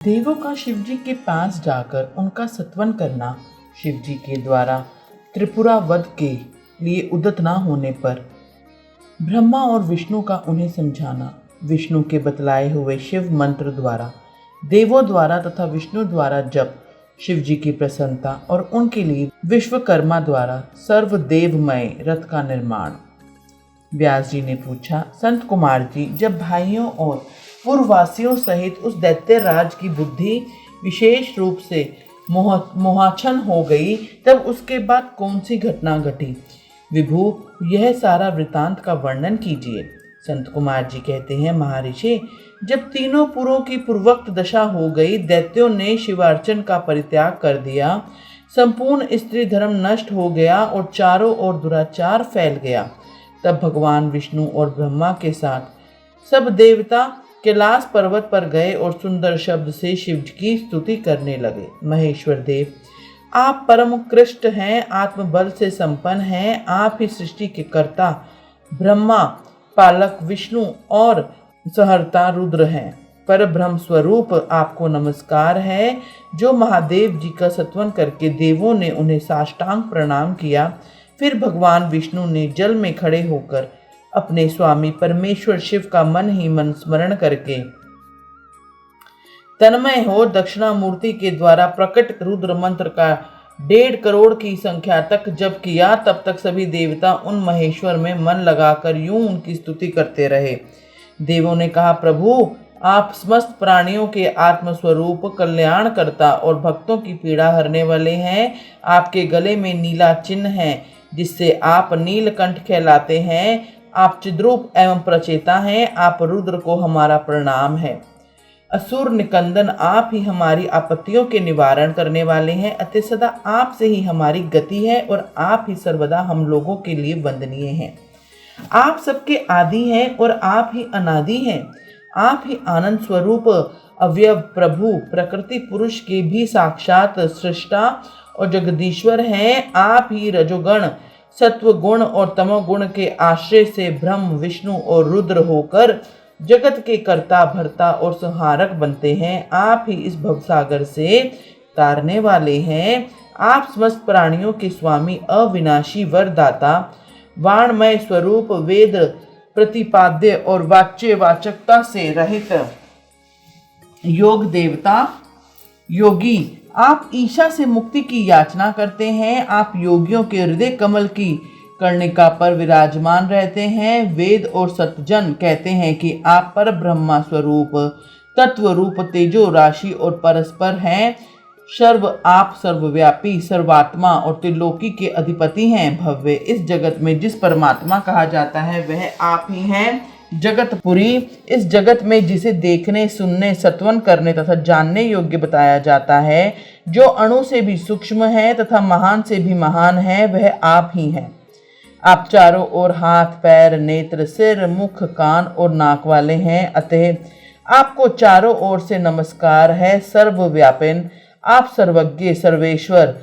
देवों का शिवजी के पास जाकर उनका सत्वन करना, शिवजी के द्वारा त्रिपुरा वध के लिए उद्यत न होने पर ब्रह्मा और विष्णु का उन्हें समझाना, विष्णु के बतलाए हुए शिव मंत्र द्वारा देवों द्वारा तथा विष्णु द्वारा जप, शिवजी की प्रसन्नता और उनके लिए विश्वकर्मा द्वारा सर्वदेवमय रथ का निर्माण। व्यास जी ने पूछा, संत कुमार जी, जब भाइयों और पूर्ववासियों सहित उस दैत्य राज की बुद्धि विशेष रूप से मोहाच्छन्न हो गई, तब उसके बाद कौन सी घटना घटी? विभु, यह सारा वृतांत का वर्णन कीजिए। संत कुमार जी कहते हैं, महर्षि, जब तीनों पुरों की पूर्वोक्त दशा हो गई, दैत्यों ने शिवार्चन का परित्याग कर दिया, संपूर्ण स्त्री धर्म नष्ट हो गया और चारों ओर दुराचार फैल गया, तब भगवान विष्णु और ब्रह्मा के साथ सब देवता कैलाश पर्वत पर गए और सुंदर शब्द से शिव की स्तुति करने लगे। महेश्वर देव, आप परम उत्कृष्ट हैं, आत्मबल से संपन्न हैं, आप ही सृष्टि के कर्ता ब्रह्मा, पालक विष्णु और सहर्ता रुद्र हैं। पर ब्रह्म स्वरूप आपको नमस्कार है। जो महादेव जी का सत्वन करके देवों ने उन्हें साष्टांग प्रणाम किया, फिर भगवान विष्णु ने जल में खड़े होकर अपने स्वामी परमेश्वर शिव का मन ही मन स्मरण करके तन्मय हो दक्षिणामूर्ति के द्वारा प्रकट रुद्र मंत्र का 1.5 करोड़ की संख्या तक जप किया। तब तक सभी देवता उन महेश्वर में मन लगाकर यूं उनकी स्तुति करते रहे। देवों ने कहा, प्रभु, आप समस्त प्राणियों के आत्मस्वरूप कल्याण करता और भक्तों की पीड़ा हरने वाले हैं। आपके गले में नीला चिन्ह है जिससे आप नीलकंठ कहलाते हैं। आप चिद्रूप एवं प्रचेता हैं। आप रुद्र को हमारा प्रणाम है। असुर निकंदन, आप ही हमारी आपत्तियों के निवारण करने वाले हैं। अतः सदा आप से ही हमारी गति है और आप ही सर्वदा हम लोगों के लिए वंदनीय हैं। आप सबके आदि हैं और आप ही अनादि हैं। आप ही आनंद स्वरूप अव्यय प्रभु, प्रकृति पुरुष के भी साक्षात सृष्टा और जगदीश्वर हैं। आप ही रजोगुण, सत्व गुण और तमोगुण के आश्रय से ब्रह्म, विष्णु और रुद्र होकर जगत के कर्ता, भर्ता और संहारक बनते हैं। आप ही इस भवसागर से तारने वाले हैं। आप समस्त प्राणियों के स्वामी, अविनाशी वरदाता, वाणमय स्वरूप, वेद प्रतिपाद्य और वाच्य वाचकता से रहित योग देवता, योगी, आप ईशा से मुक्ति की याचना करते हैं। आप योगियों के हृदय कमल की कर्णिका पर विराजमान रहते हैं। वेद और सतजन कहते हैं कि आप पर ब्रह्मा स्वरूप, तत्व रूप, तेजो राशि और परस्पर हैं। आप सर्वव्यापी, सर्वात्मा और त्रिलोकी के अधिपति हैं। भव्य, इस जगत में जिस परमात्मा कहा जाता है वह आप ही हैं। जगतपुरी, इस जगत में जिसे देखने, सुनने, सत्वन करने तथा जानने योग्य बताया जाता है, जो अणु से भी सूक्ष्म है तथा महान से भी महान है, वह आप ही हैं। आप चारों ओर हाथ, पैर, नेत्र, सिर, मुख, कान और नाक वाले हैं। अतः आपको चारों ओर से नमस्कार है। सर्वव्यापन, आप सर्वज्ञ, सर्वेश्वर,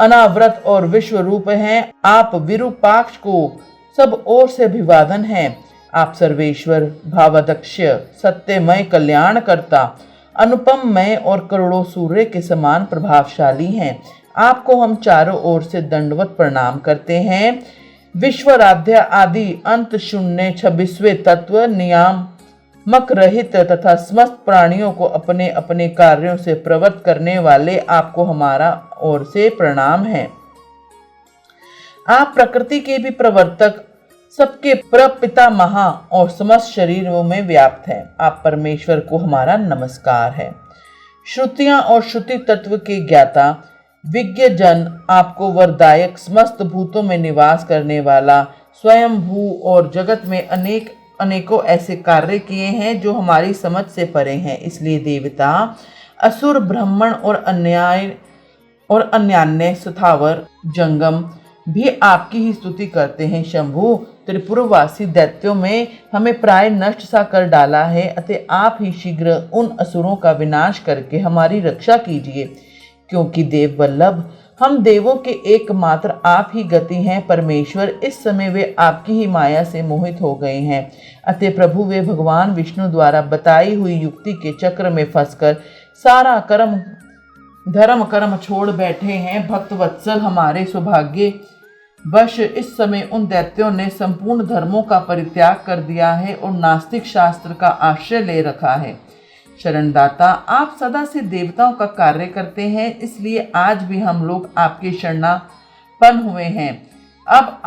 अनावृत और विश्व रूप हैं। आप विरूपाक्ष को सब ओर से अभिवादन हैं। आप सर्वेश्वर, भावाध्यक्ष, सत्यमय, कल्याणकर्ता, अनुपममय और करोड़ों सूर्य के समान प्रभावशाली हैं। आपको हम चारों ओर से दंडवत प्रणाम करते हैं। विश्वराध्य, आदि अंत शून्य, 26वें तत्व, नियामक रहित तथा समस्त प्राणियों को अपने अपने कार्यों से प्रवृत्त करने वाले, आपको हमारा ओर से प्रणाम है। आप प्रकृति के भी प्रवर्तक, सबके प्रपिता महा और समस्त शरीरों में व्याप्त हैं। आप परमेश्वर को हमारा नमस्कार है। श्रुतियां और श्रुति तत्व के ज्ञाता, विज्ञ जन, आपको वरदायक, समस्त भूतों में निवास करने वाला, स्वयं भू और जगत में अनेकों ऐसे कार्य किए हैं जो हमारी समझ से परे हैं। इसलिए देवता, असुर, ब्राह्मण और अन्यान्य स्थावर जंगम भी आपकी ही स्तुति करते हैं। शंभु, त्रिपुरवासी दैत्यों में हमें प्राय नष्ट सा कर डाला है। अतः आप ही शीघ्र उन असुरों का विनाश करके हमारी रक्षा कीजिए, क्योंकि देव वल्लभ, हम देवों के एकमात्र आप ही गति हैं। परमेश्वर, इस समय वे आपकी ही माया से मोहित हो गए हैं। अतः प्रभु, वे भगवान विष्णु द्वारा बताई हुई युक्ति के चक्र में फंसकर सारा कर्म धर्म कर्म छोड़ बैठे हैं। भक्त वत्सल हमारे सौभाग्य वश इस समय उन दैत्यों ने संपूर्ण धर्मों का परित्याग कर दिया है और नास्तिक शास्त्र का आश्रय ले रखा है। शरणदाता, आप सदा से देवताओं का कार्य करते हैं, इसलिए आज भी हम लोग आपके शरणापन्न हुए हैं। अब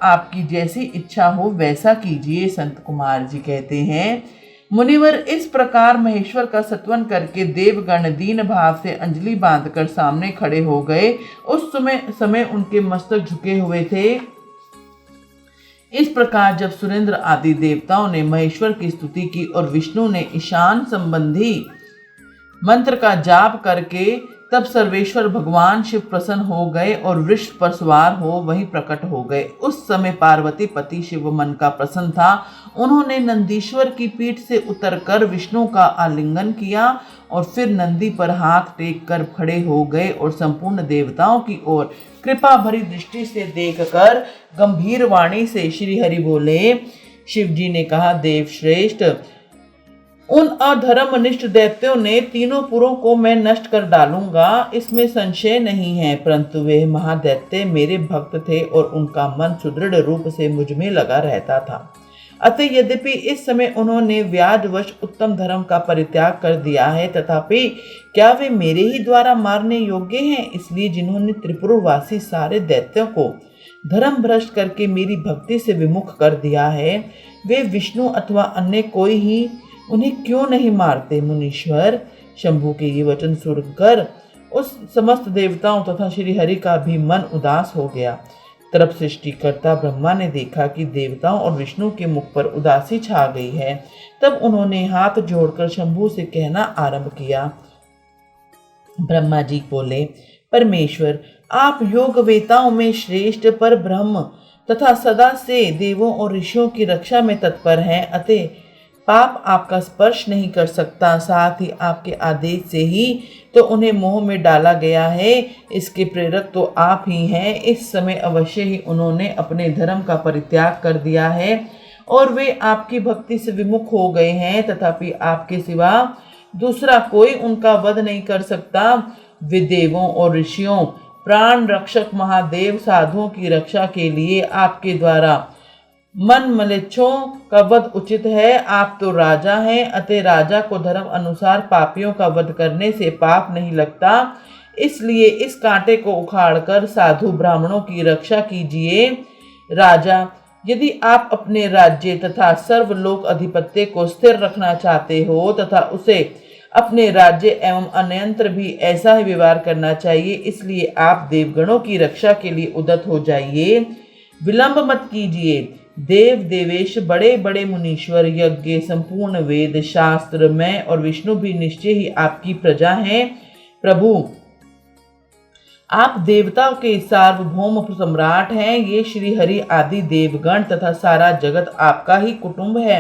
आपकी जैसी इच्छा हो वैसा कीजिए। संत कुमार जी कहते हैं, मुनिवर इस प्रकार महेश्वर का सत्वन करके देवगण दीन भाव से अंजलि बांधकर सामने खड़े हो गए। उस समय उनके मस्तक झुके हुए थे। इस प्रकार जब सुरेंद्र आदि देवताओं ने महेश्वर की स्तुति की और विष्णु ने ईशान संबंधी मंत्र का जाप करके, तब सर्वेश्वर भगवान शिव प्रसन्न हो गए और वृषभ पर सवार हो वहीं प्रकट हो गए। उस समय पार्वती पति शिव मन का प्रसन्न था। उन्होंने नंदीश्वर की पीठ से उतरकर विष्णु का आलिंगन किया और फिर नंदी पर हाथ टेक कर खड़े हो गए और संपूर्ण देवताओं की ओर कृपा भरी दृष्टि से देखकर गंभीर वाणी से श्री हरि बोले। शिव जी ने कहा, देव श्रेष्ठ, उन अधर्मनिष्ठ दैत्यों ने तीनों पुरों को मैं नष्ट कर डालूंगा, इसमें संशय नहीं है। परंतु वे महादैत्य मेरे भक्त थे और उनका मन सुदृढ़ रूप से मुझ में लगा रहता था। अतः यद्यपि इस समय उन्होंने व्याजवश उत्तम धर्म का परित्याग कर दिया है, तथापि क्या वे मेरे ही द्वारा मारने योग्य हैं? इसलिए जिन्होंने त्रिपुरवासी सारे दैत्यों को धर्म भ्रष्ट करके मेरी भक्ति से विमुख कर दिया है, वे विष्णु अथवा अन्य कोई ही उन्हें क्यों नहीं मारते? मुनीश्वर, शंभु के ये वचन सुनकर उस समस्त देवताओं तथा श्री हरि का भी मन उदास हो गया। तब सृष्टिकर्ता ब्रह्मा ने देखा कि देवताओं और विष्णु के मुख पर उदासी छा गई है। तब उन्होंने हाथ जोड़कर शंभु से कहना आरंभ किया। ब्रह्मा जी बोले, परमेश्वर, आप योग वेताओं में श्रेष्ठ पर ब्रह्म तथा सदा से देवों और ऋषियों की रक्षा में तत्पर हैं। अतः पाप आपका स्पर्श नहीं कर सकता। साथ ही आपके आदेश से ही तो उन्हें मोह में डाला गया है। इसके प्रेरक तो आप ही हैं। इस समय अवश्य ही उन्होंने अपने धर्म का परित्याग कर दिया है और वे आपकी भक्ति से विमुख हो गए हैं। तथापि आपके सिवा दूसरा कोई उनका वध नहीं कर सकता। वे देवों और ऋषियों, प्राण रक्षक महादेव साधुओं की रक्षा के लिए आपके द्वारा मन मलेच्छों का वध उचित है। आप तो राजा हैं, अतः राजा को धर्म अनुसार पापियों का वध करने से पाप नहीं लगता। इसलिए इस कांटे को उखाड़कर साधु ब्राह्मणों की रक्षा कीजिए। राजा, यदि आप अपने राज्य तथा सर्वलोक अधिपत्य को स्थिर रखना चाहते हो तथा उसे अपने राज्य एवं अन्यंत्र भी ऐसा ही व्यवहार करना चाहिए, इसलिए आप देवगणों की रक्षा के लिए उद्यत हो जाइए। विलंब मत कीजिए। देव देवेश, बड़े बड़े मुनीश्वर, यज्ञ, संपूर्ण वेद शास्त्र, मैं और विष्णु भी निश्चय ही आपकी प्रजा हैं। प्रभु, आप देवताओं के सार्वभौम सम्राट हैं। ये श्री हरि आदि देवगण तथा सारा जगत आपका ही कुटुंब है।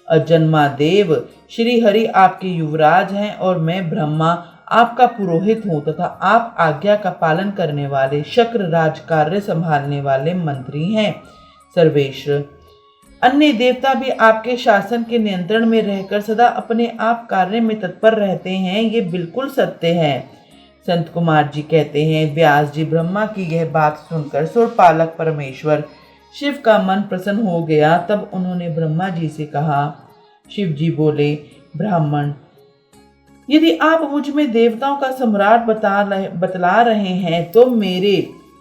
अजन्मा देव श्री हरि आपके युवराज हैं और मैं ब्रह्मा आपका पुरोहित हूँ तथा आप आज्ञा का पालन करने वाले शक्र राज कार्य संभालने वाले मंत्री हैं। सर्वेश्वर, अन्य देवता भी आपके शासन के नियंत्रण में रहकर सदा अपने आप कार्य में तत्पर रहते हैं। ये बिल्कुल सत्य है। संत कुमार जी कहते हैं, व्यास जी ब्रह्मा की यह बात सुनकर सुरपालक परमेश्वर शिव का मन प्रसन्न हो गया। तब उन्होंने ब्रह्मा जी से कहा। शिव जी बोले, ब्राह्मण, यदि आप मुझ में देवताओं का सम्राट बतला रहे हैं तो मेरे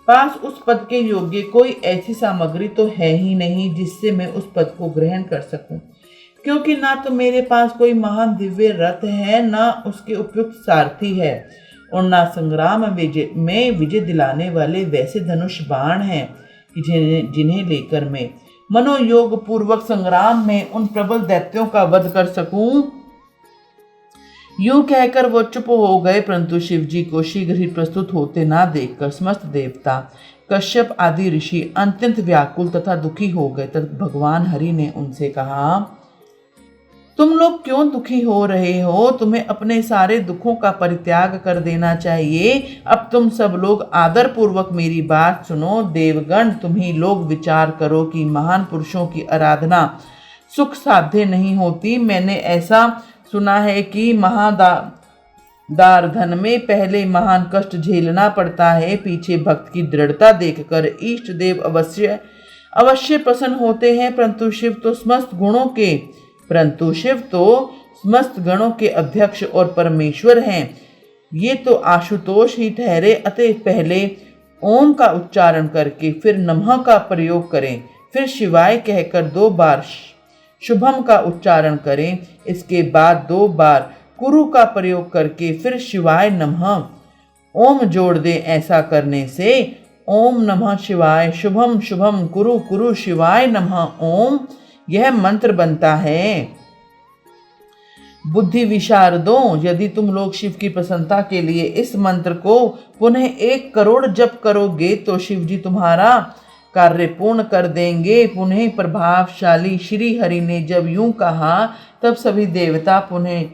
पास उस पद के योग्य कोई ऐसी सामग्री तो है ही नहीं जिससे मैं उस पद को ग्रहण कर सकूं, क्योंकि ना तो मेरे पास कोई महान दिव्य रथ है, ना उसके उपयुक्त सारथी है और ना संग्राम में विजय दिलाने वाले वैसे धनुष बाण हैं कि जिन्हें लेकर मैं मनोयोग पूर्वक संग्राम में उन प्रबल दैत्यों का वध कर सकूं। यूं कहकर वो चुप हो गए, परंतु शिव जी को शीघ्र ही प्रस्तुत होते ना देखकर समस्त देवता, कश्यप आदि ऋषि अत्यंत व्याकुल तथा दुखी हो गए। तब भगवान हरि ने उनसे कहा, तुम लोग क्यों दुखी हो रहे हो? तुम्हें अपने सारे दुखों का परित्याग कर देना चाहिए। अब तुम सब लोग आदर पूर्वक मेरी बात सुनो। देवगण, तुम ही लोग विचार करो कि महान पुरुषों की आराधना सुख साध्य नहीं होती। मैंने ऐसा सुना है कि दारधन में पहले महान कष्ट झेलना पड़ता है। पीछे भक्त की दृढ़ता देखकर इष्ट देव अवश्य प्रसन्न होते हैं, परंतु शिव तो समस्त गणों के अध्यक्ष और परमेश्वर हैं। ये तो आशुतोष ही ठहरे। अतः पहले ओम का उच्चारण करके फिर नमः का प्रयोग करें, फिर शिवाय कहकर 2 बार शुभम का उच्चारण करें, इसके बाद 2 बार कुरु का प्रयोग करके फिर शिवाय नमः ओम जोड़ दें। ऐसा करने से ओम नमः शिवाय शुभम शुभम कुरु कुरु शिवाय नमः ओम यह मंत्र बनता है। बुद्धि विशारदों, यदि तुम लोग शिव की प्रसन्नता के लिए इस मंत्र को पुनः 1 करोड़ जप करोगे तो शिव जी तुम्हारा कार्य पूर्ण कर देंगे। पुनः प्रभावशाली श्री हरि ने जब यूं कहा तब सभी देवता पुनः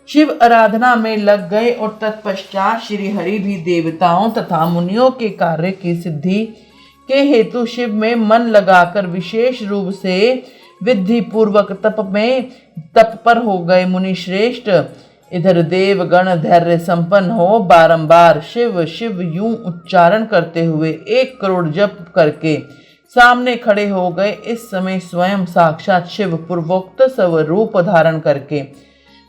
शिव आराधना में लग गए और तत्पश्चात श्री हरि भी देवताओं तथा मुनियों के कार्य की सिद्धि के हेतु शिव में मन लगाकर विशेष रूप से विधि पूर्वक तत्पर हो गए। मुनि श्रेष्ठ, इधर देवगण धैर्य संपन्न हो बारंबार शिव शिव यूं उच्चारण करते हुए 1 करोड़ जप करके सामने खड़े हो गए। इस समय स्वयं साक्षात शिव पूर्वोक्त स्वरूप धारण करके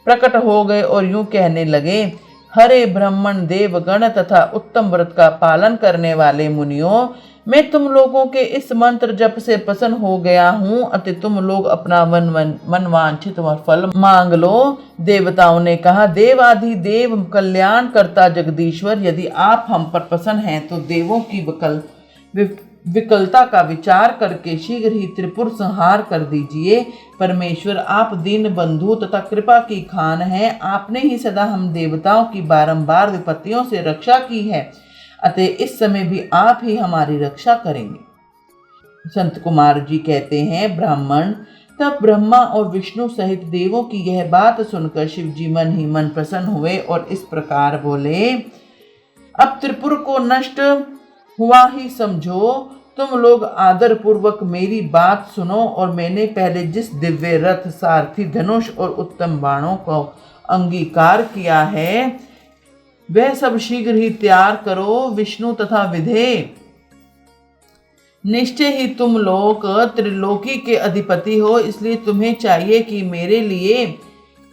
प्रकट हो गए और यूं कहने लगे, हरे ब्राह्मण देवगण तथा उत्तम व्रत का पालन करने वाले मुनियों, मैं तुम लोगों के इस मंत्र जप से प्रसन्न हो गया हूँ। अतः तुम लोग अपना मनवांछित फल मांग लो। देवताओं ने कहा, देवाधिदेव कल्याण करता जगदीश्वर, यदि आप हम पर प्रसन्न हैं तो देवों की विकलता का विचार करके शीघ्र ही त्रिपुर संहार कर दीजिए। परमेश्वर, आप दीन बंधु तथा कृपा की खान हैं। आपने ही सदा हम देवताओं की बारंबार विपत्तियों से रक्षा की है, अतः इस समय भी आप ही हमारी रक्षा करेंगे। संत कुमार जी कहते हैं, ब्राह्मण, तब ब्रह्मा और विष्णु सहित देवों की यह बात सुनकर शिव जी मन ही मन प्रसन्न हुए और इस प्रकार बोले, अब त्रिपुर को नष्ट हुआ ही समझो। तुम लोग आदर पूर्वक मेरी बात सुनो और मैंने पहले जिस दिव्य रथ, सारथी, धनुष और उत्तम बाणों को अंगीकार किया है वह सब शीघ्र ही तैयार करो। विष्णु तथा विधे, निश्चय ही तुम लोग त्रिलोकी के अधिपति हो, इसलिए तुम्हें चाहिए कि मेरे लिए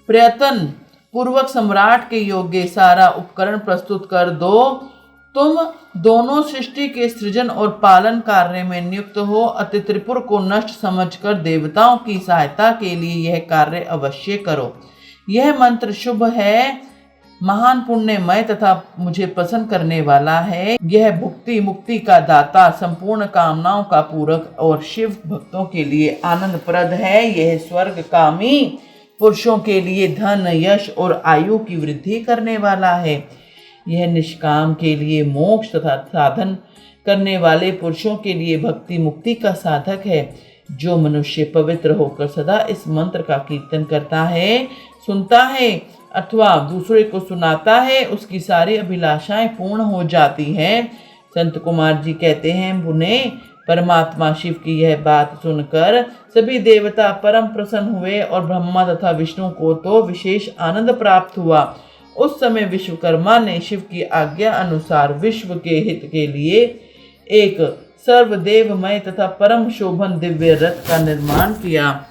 प्रयत्न पूर्वक सम्राट के योग्य सारा उपकरण प्रस्तुत कर दो। तुम दोनों सृष्टि के सृजन और पालन कार्य में नियुक्त हो, अतः त्रिपुर को नष्ट समझकर देवताओं की सहायता के लिए यह कार्य अवश्य करो। यह मंत्र शुभ है, महान पुण्यमय तथा मुझे प्रसन्न करने वाला है। यह भुक्ति मुक्ति का दाता, संपूर्ण कामनाओं का पूरक और शिव भक्तों के लिए आनंदप्रद है। यह स्वर्गकामी पुरुषों के लिए धन, यश और आयु की वृद्धि करने वाला है। यह निष्काम के लिए मोक्ष तथा साधन करने वाले पुरुषों के लिए भक्ति मुक्ति का साधक है। जो मनुष्य पवित्र होकर सदा इस मंत्र का कीर्तन करता है, सुनता है अथवा दूसरे को सुनाता है, उसकी सारी अभिलाषाएं पूर्ण हो जाती हैं। संत कुमार जी कहते हैं, पुण्य परमात्मा शिव की यह बात सुनकर सभी देवता परम प्रसन्न हुए और ब्रह्मा तथा विष्णु को तो विशेष आनंद प्राप्त हुआ। उस समय विश्वकर्मा ने शिव की आज्ञा अनुसार विश्व के हित के लिए एक सर्वदेवमय तथा परम शोभन दिव्य रथ का निर्माण किया।